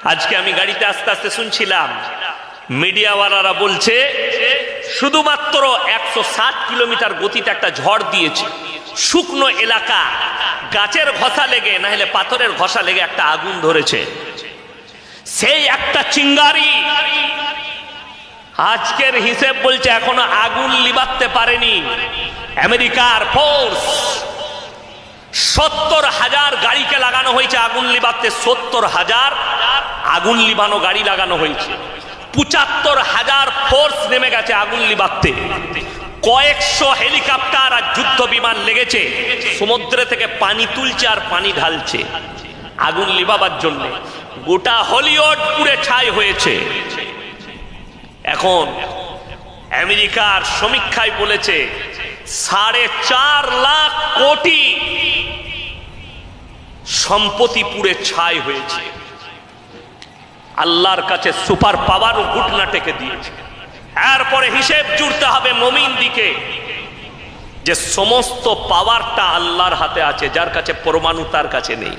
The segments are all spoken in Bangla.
আজকে আমি গাড়িতে আস্তে আস্তে শুনছিলাম মিডিয়াওয়ালারা বলছে শুধুমাত্র 160 কিলোমিটার গতিতে একটা ঝড় দিয়েছে, শুকনো এলাকা, গাছের ঘষা লেগে না হলে পাথরের ঘষা লেগে একটা আগুন ধরেছে। সেই একটা চিঙ্গারি আজকের হিসেব বলছে এখনো আগুন লিবাতে পারেনি। আমেরিকার ফোর্স 70,000 গাড়িকে লাগানো হয়েছে আগুন লিবাতে, 70,000 আগুন লিবানো গাড়ি লাগানো হয়েছে। 75,000 ফোর্স নেমে গেছে আগুন লিবাতে। কয়েকশো হেলিকপ্টার আর যুদ্ধ বিমান লেগেছে, সমুদ্রে থেকে পানি তুলছে আর পানি ঢালছে আগুন লিবাবার জন্য। গোটা হলিউড পুড়ে ছাই হয়েছে। এখন আমেরিকার সমীক্ষায় বলেছে 4.5 লাখ কোটি সম্পত্তি পুড়ে ছাই হয়েছে। আল্লাহর কাছে সুপার পাওয়ার ও ঘুটনা টেকে দিয়েছে। এরপরে হিসেব জুড়তে হবে মুমিন দিকে যে সমস্ত পাওয়ারটা আল্লাহর হাতে আছে, যার কাছে পরমাণু তার কাছে নেই।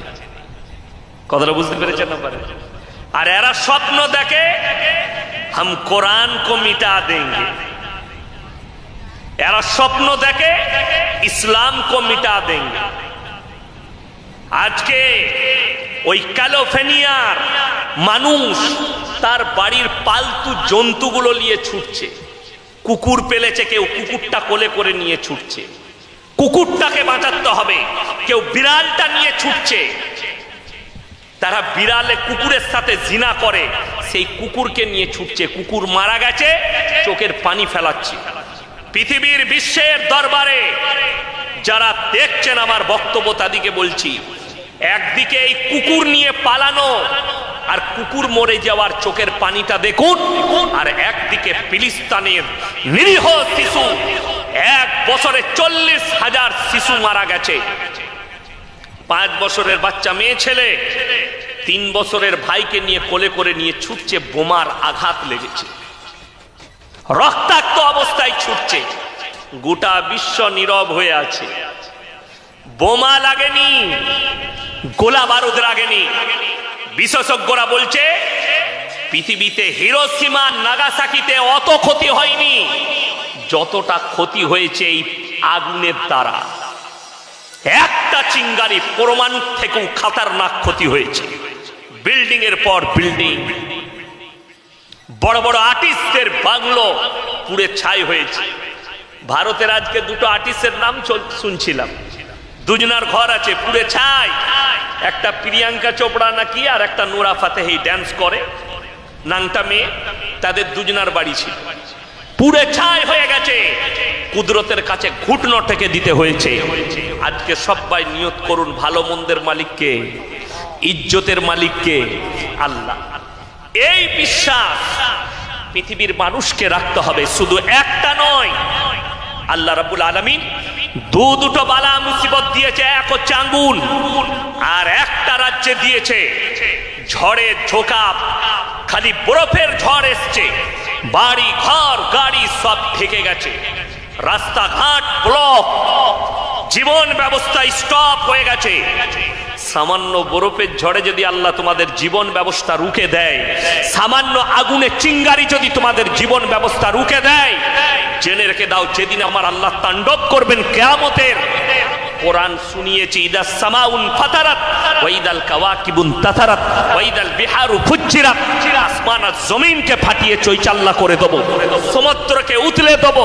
কথাটা বুঝতে পেরেছেন না? আর এরা স্বপ্ন দেখে हम कुरान को मिटा देंगे, এরা স্বপ্ন দেখে ইসলাম को मिटा देंगे। আজকে ওই ক্যালিফোর্নিয়ার মানুষ তার বাড়ির পালতু জন্তুগুলো নিয়ে ছুটছে। কুকুর পেলেছে, কেউ কুকুরটা কোলে করে নিয়ে ছুটছে, কুকুরটাকে বাঁচাতে হবে। কেউ বিড়ালটা নিয়ে ছুটছে, তারা বিড়ালে কুকুরের সাথে জিনা করে, সেই কুকুরকে নিয়ে ছুটছে। কুকুর মারা গেছে, চোখের পানি ফেলাচ্ছে। পৃথিবীর বিশ্বের দরবারে যারা দেখছেন আমার বক্তব্য তাদেরকে বলছি, একদিকে এই কুকুর নিয়ে পালানো আর কুকুর মরে যাওয়ার চোখের পানিটা দেখুন, আর একদিকে ফিলিস্তিনের নিরীহ শিশু, 1 বছরে 40,000 শিশু মারা গেছে। 5 বছরের বাচ্চা মেয়ে ছেলে 3 বছরের ভাইকে নিয়ে কোলে করে নিয়ে ছুটছে, বোমার আঘাত লেগেছে, রক্তাক্ত অবস্থায় ছুটছে। গোটা বিশ্ব নীরব হয়ে আছে। বোমা লাগেনি, গোলা বারুদ লাগেনি। বিশেষজ্ঞরা বলছে পৃথিবীতে হিরোশিমা নাগাসাকিতে অত ক্ষতি হয়নি যতটা ক্ষতি হয়েছে এই আগুনের দ্বারা। একটা চিঙ্গারি পরমাণু থেকেও খতরনাক ক্ষতি হয়েছে। বিল্ডিং এর পর বিল্ডিং, বড় বড় আর্টিস্টদের বাংলো পুড়ে ছাই হয়েছে। ভারতের আজকে 2টো আর্টিস্টের নাম শুনছিলাম, 2 জনের ঘর আছে পুড়ে ছাই। একটা প্রিয়াঙ্কা চোপড়া নাকি, আর একটা নোরা ফাতেহি ড্যান্স করে, নাংটা মেয়ে, তাদের 2 জনের বাড়ি ছিল, পুড়ে ছাই হয়ে গেছে। কুদরতের কাছে ঘুটনো টেকে দিতে হয়েছে। আজকে সবাই নিয়ত করুন, ভালো মন্দের মালিককে, ইজ্জতের মালিককে আল্লাহ। এই বিশ্বাস পৃথিবীর মানুষকে রাখতে হবে, শুধু একটা নয়। আল্লাহ রাব্বুল আলামিন 2টো বালা মুসিবত দিয়েছে। এক হচ্ছে আগুন, আর একটা রাজ্যে দিয়েছে ঝড়ের ঝোঁকা, খালি বরফের ঝড় এসছে, বাড়ি ঘর গাড়ি সব ঢেকে গেছে, রাস্তাঘাট ব্লক, জীবন ব্যবস্থা স্টপ হয়ে গেছে। সামান্য বরফের ঝড়ে যদি আল্লাহ তোমাদের জীবন ব্যবস্থা রুখে দেয়, সামান্য আগুনের চিঙ্গারি যদি তোমাদের জীবন ব্যবস্থা রুখে দেয়, জেনে রেখে দাও যেদিন আমার আল্লাহ তাণ্ডব করবেন কিয়ামতের। কোরআন শুনিয়েছি, ইদাস সামাউন ফাতারাত ওয়া ইদাল কাওয়াকিবুন তাতারাত ওয়া ইদাল বিহারু ফুজ্জিরাত। আসমান আর জমিনকে ফাটিয়ে চৈচাল্লা করে দেব, সমুদ্রকে উতলে দেব।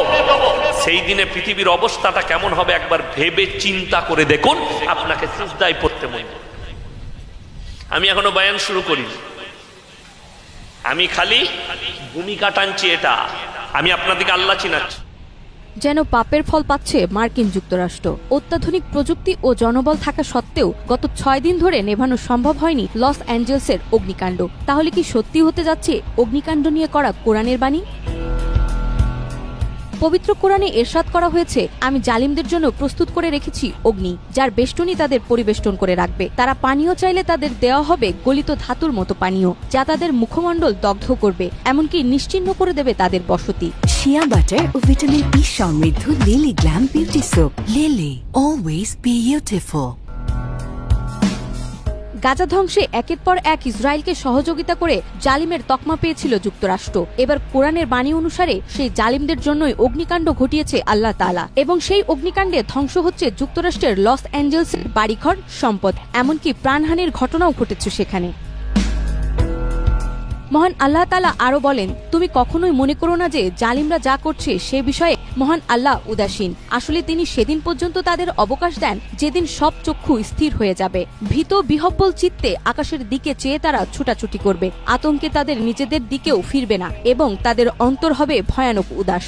সেই দিনে পৃথিবীর অবস্থাটা কেমন হবে একবার ভেবে চিন্তা করে দেখুন, আপনাকে সিজদায় পড়তে মন। আমি এখনো বয়ান শুরু করিনি, আমি খালি ভূমিকা টানছি। এটা আমি আপনাদেরকে আল্লাহ চিনাচ্ছি। যেন পাপের ফল পাচ্ছে মার্কিন যুক্তরাষ্ট্র। অত্যাধুনিক প্রযুক্তি ও জনবল থাকা সত্ত্বেও গত 6 দিন ধরে নেভানো সম্ভব হয়নি লস অ্যাঞ্জেলসের অগ্নিকাণ্ড। তাহলে কি সত্যি হতে যাচ্ছে অগ্নিকাণ্ড নিয়ে করা কোরআনের বাণী? পবিত্র কোরআনে ইরশাদ করা হয়েছে, আমি জালিমদের জন্য প্রস্তুত করে রেখেছি অগ্নি, যার বেষ্টনী তাদের পরিবেষ্টন করে রাখবে। তারা পানীয় চাইলে তাদের দেওয়া হবে গলিত ধাতুর মতো পানীয়, যা তাদের মুখমণ্ডল দগ্ধ করবে, এমনকি নিশ্চিহ্ন করে দেবে তাদের বসতি। শিয়া বাটার ও ভিটামিন ই সমৃদ্ধ Lily glam beauty soap. Lily, always beautiful. Gaza ধ্বংসে একের পর এক ইসরায়েলকে সহযোগিতা করে জালিমের তকমা পেয়েছিল যুক্তরাষ্ট্র। এবার কোরআনের বাণী অনুসারে সেই জালিমদের জন্যই অগ্নিকাণ্ড ঘটিয়েছে আল্লাহ তাআলা, এবং সেই অগ্নিকাণ্ডে ধ্বংস হচ্ছে যুক্তরাষ্ট্রের লস অ্যাঞ্জেলসের বাড়িঘর, সম্পদ, এমনকি প্রাণহানির ঘটনাও ঘটেছে সেখানে। মহান আল্লাহ তাআলা আরো বলেন, তুমি কখনোই মনে করো না যে জালিমরা যা করছে সে বিষয়ে মহান আল্লাহ উদাসীন। আসলে তিনি সেদিন পর্যন্ত তাদের অবকাশ দেন যেদিন সব চক্ষু স্থির হয়ে যাবে। ভীত বিহব্বল চিত্তে আকাশের দিকে চেয়ে তারা ছুটাছুটি করবে, আতঙ্কে তাদের নিজেদের দিকেও ফিরবে না এবং তাদের অন্তর হবে ভয়ানক উদাস।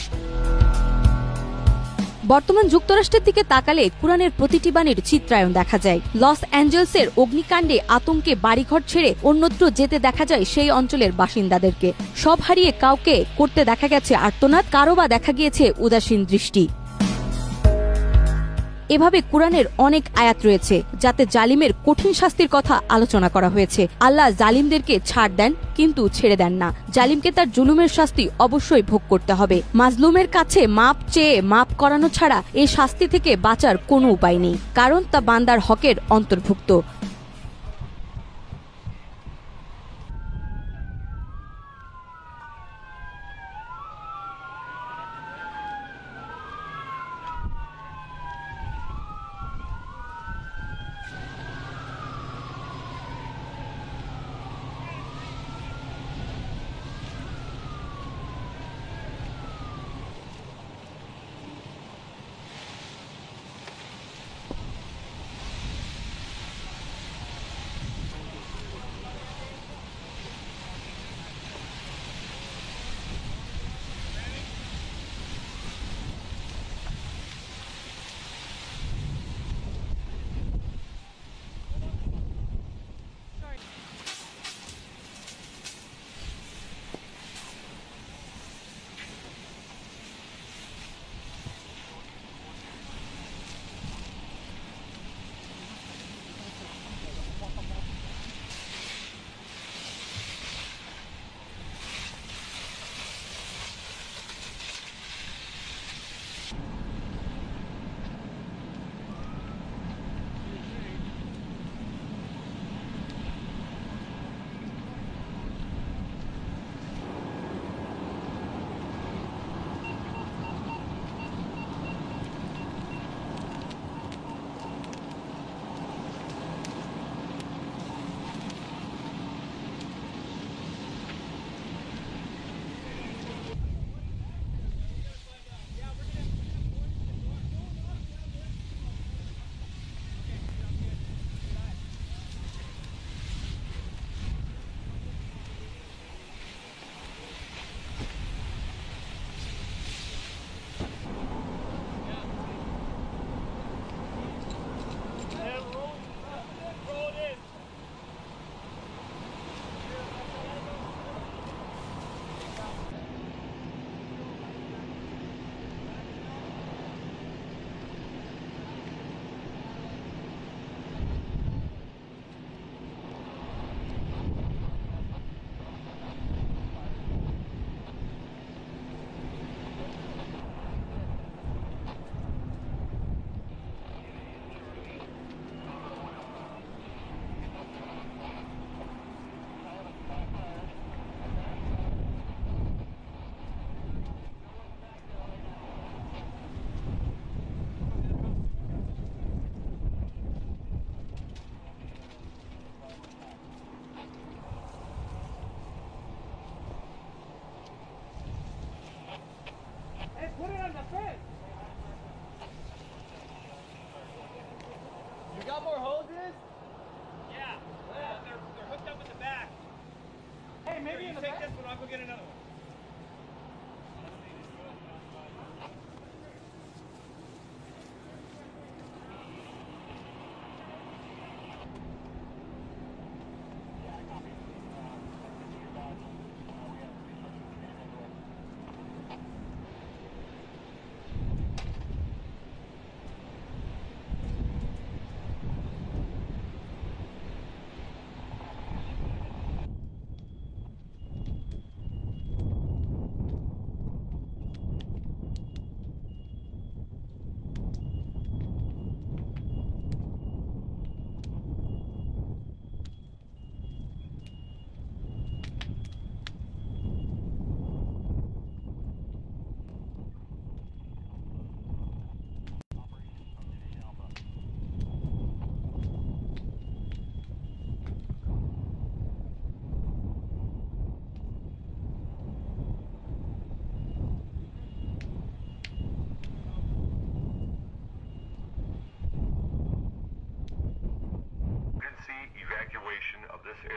বর্তমান যুক্তরাষ্ট্রের দিকে তাকালে কোরআনের প্রতিটি বাণীর চিত্রায়ন দেখা যায়। লস অ্যাঞ্জেলসের অগ্নিকাণ্ডে আতঙ্কে বাড়িঘর ছেড়ে অন্যত্র যেতে দেখা যায় সেই অঞ্চলের বাসিন্দাদেরকে। সব হারিয়ে কাউকে করতে দেখা গেছে আর্তনাদ, কারো বা দেখা গিয়েছে উদাসীন দৃষ্টি। এভাবে কোরআনের অনেক আয়াত রয়েছে যাতে জালিমের কঠিন শাস্তির কথা আলোচনা করা হয়েছে। আল্লাহ জালিমদেরকে ছাড় দেন কিন্তু ছেড়ে দেন না। জালিমকে তার জুলুমের শাস্তি অবশ্যই ভোগ করতে হবে। মাজলুমের কাছে মাপ চেয়ে মাপ করানো ছাড়া এই শাস্তি থেকে বাঁচার কোনো উপায় নেই, কারণ তা বান্দার হকের অন্তর্ভুক্ত। Got more hoses? Yeah, they're hooked up in the back. Hey, maybe Here, in you the take back. this one, I'll go get another one.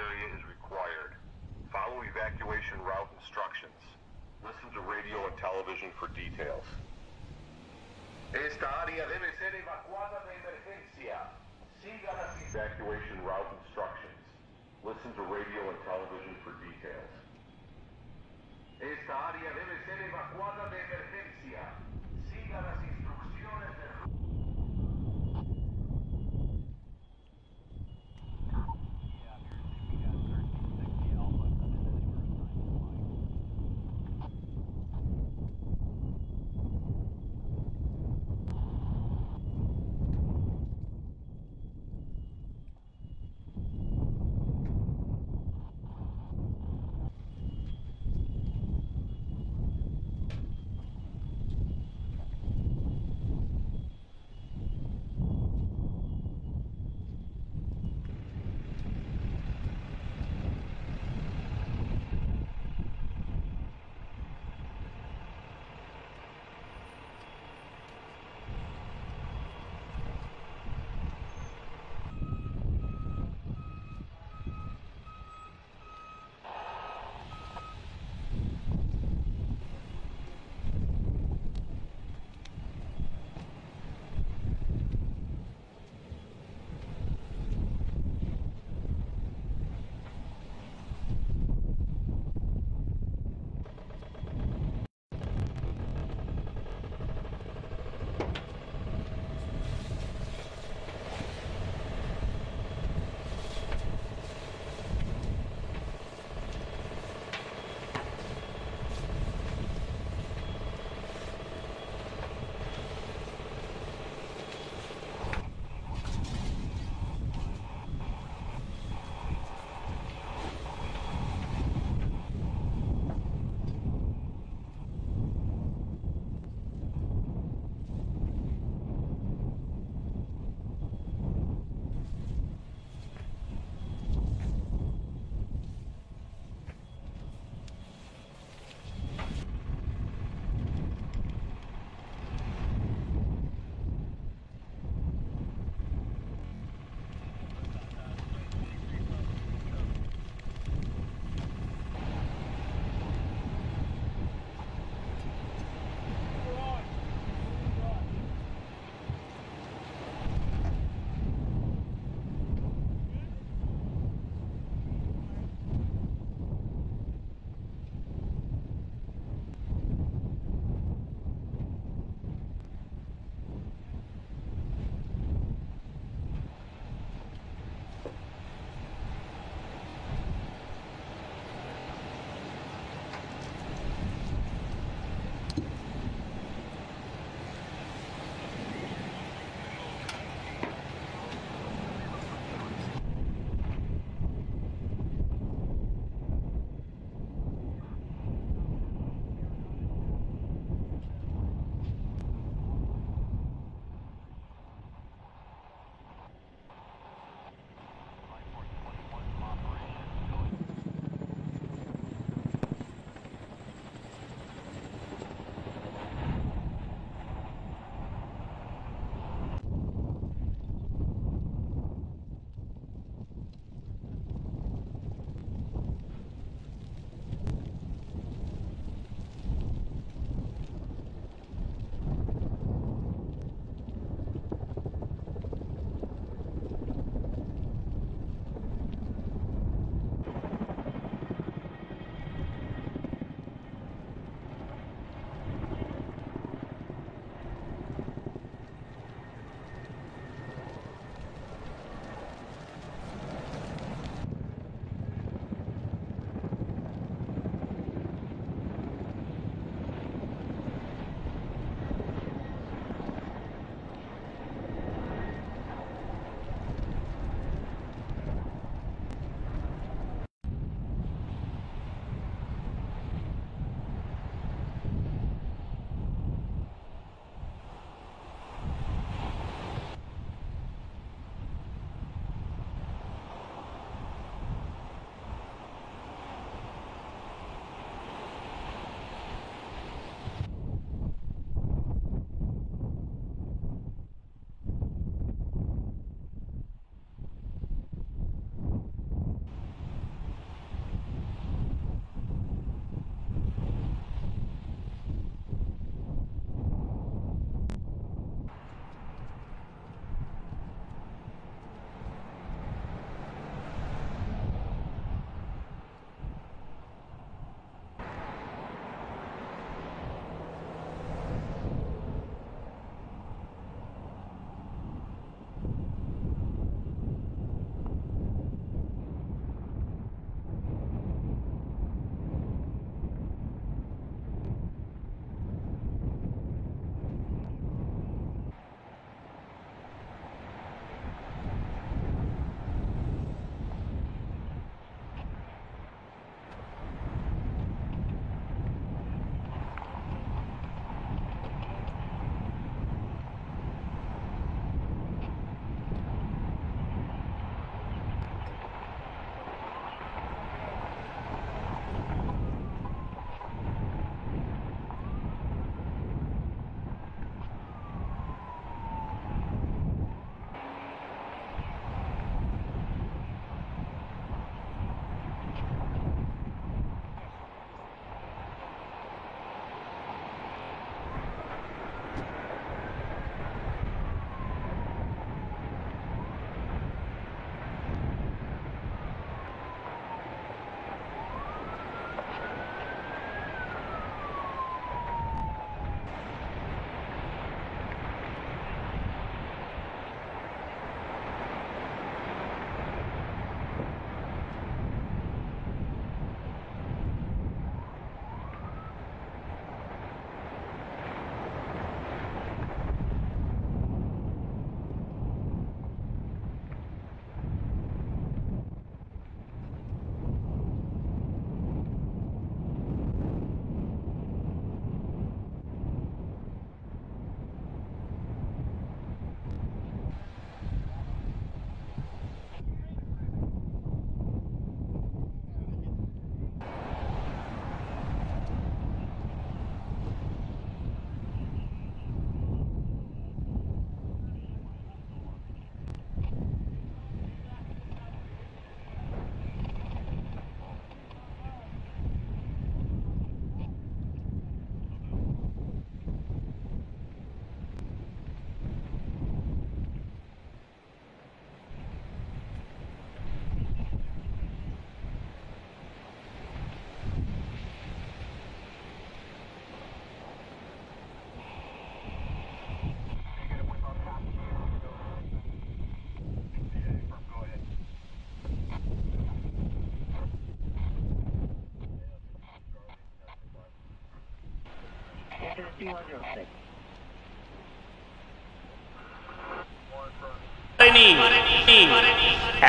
area is required. Follow evacuation route instructions. Listen to radio and television for details. Esta área debe ser evacuada de emergencia. Siga las evacuation route instructions. Listen to radio and television for details. Esta área debe ser evacuada de emergencia. Siga las instrucciones de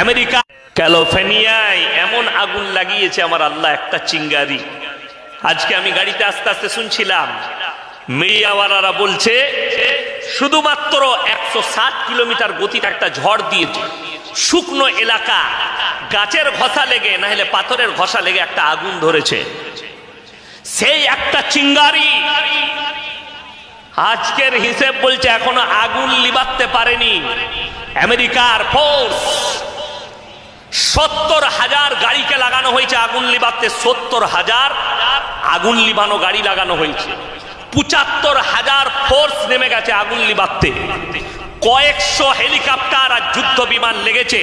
America ক্যালিফোর্নিয়ায় এমন আগুন লাগিয়েছে আমার আল্লাহ, একটা চিঙ্গারি। আজকে আমি গাড়িতে আস্তে আস্তে শুনছিলাম, মিডিয়াওয়ালারা বলছে শুধুমাত্র 160 কিলোমিটার গতিতে একটা ঝড় দিয়েছে, শুকনো এলাকা, গাছের ঘষা লেগে না হলে পাথরের ঘষা লেগে একটা আগুন ধরেছে। সেই একটা চিঙ্গারি আজকের হিসেব বলছে এখনো আগুন লিবাতে পারেনি। আমেরিকার ফোর্স 70,000 গাড়িকে লাগানো হয়েছে আগুন লিবাতে, 70,000 আগুন লিবানো গাড়ি লাগানো হয়েছে। 75,000 ফোর্স নেমে গেছে আগুন লিবাতে। কয়েকশো হেলিকপ্টার আর যুদ্ধ বিমান লেগেছে,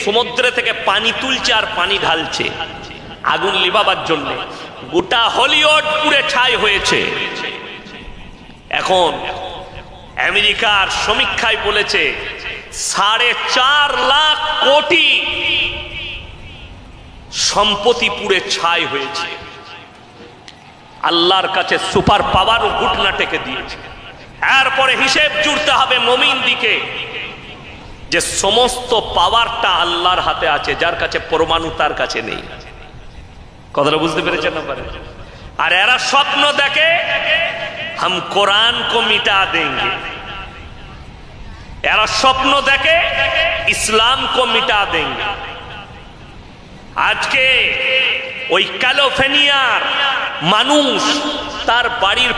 সমুদ্র থেকে পানি তুলছে আর পানি ঢালছে আগুন লিবাবার জন্য। গোটা হলিউড পুড়ে ছাই হয়েছে। এখন আমেরিকার সমীক্ষায় বলেছে 4.5 লাখ কোটি সম্পত্তি পুড়ে ছাই হয়েছে। আল্লাহর কাছে সুপার পাওয়ার ও ঘটনা টেকে দিয়েছে। এরপরে হিসেব জুড়তে হবে মুমিন দিকে, যে সমস্ত পাওয়ারটা আল্লাহর হাতে আছে, যার কাছে পরমাণু তার কাছে নেই। কথাটা বুঝতে পেরেছেন না পারে? আর এরা স্বপ্ন দেখে हम कुरान को मिटा देंगे, এরা স্বপ্ন দেখে ইসলাম को मिटा देंगे। আজকে ওই ক্যালিফোর্নিয়ার মানুষ তার বাড়ির